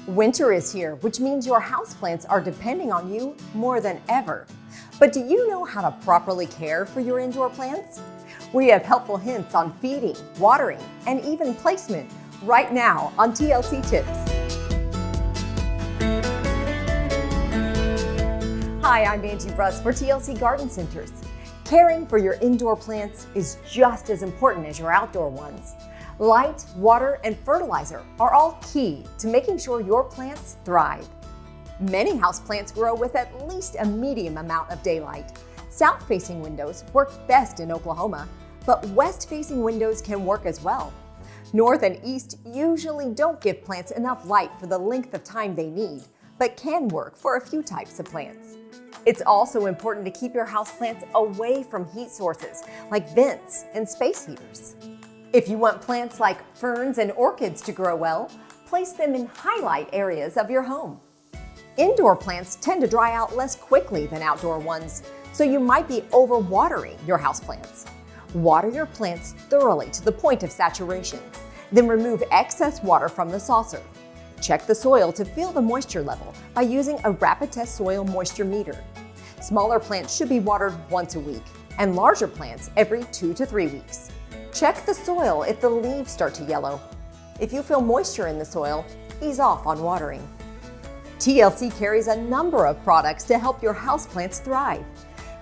Winter is here, which means your houseplants are depending on you more than ever. But do you know how to properly care for your indoor plants? We have helpful hints on feeding, watering, and even placement right now on TLC Tips. Hi, I'm Angie Bruss for TLC Garden Centers. Caring for your indoor plants is just as important as your outdoor ones. Light, water, and fertilizer are all key to making sure your plants thrive. Many houseplants grow with at least a medium amount of daylight. South-facing windows work best in Oklahoma, but west-facing windows can work as well. North and east usually don't give plants enough light for the length of time they need, but can work for a few types of plants. It's also important to keep your houseplants away from heat sources like vents and space heaters. If you want plants like ferns and orchids to grow well, place them in highlight areas of your home. Indoor plants tend to dry out less quickly than outdoor ones, so you might be overwatering your houseplants. Water your plants thoroughly to the point of saturation, then remove excess water from the saucer. Check the soil to feel the moisture level by using a rapid test soil moisture meter. Smaller plants should be watered once a week, and larger plants every 2 to 3 weeks. Check the soil if the leaves start to yellow. If you feel moisture in the soil, ease off on watering. TLC carries a number of products to help your houseplants thrive,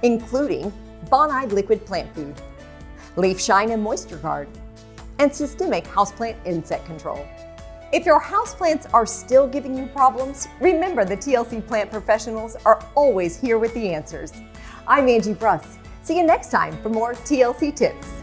including Bonide Liquid Plant Food, Leaf Shine and Moisture Guard, and Systemic Houseplant Insect Control. If your houseplants are still giving you problems, remember the TLC Plant Professionals are always here with the answers. I'm Angie Bruss. See you next time for more TLC Tips.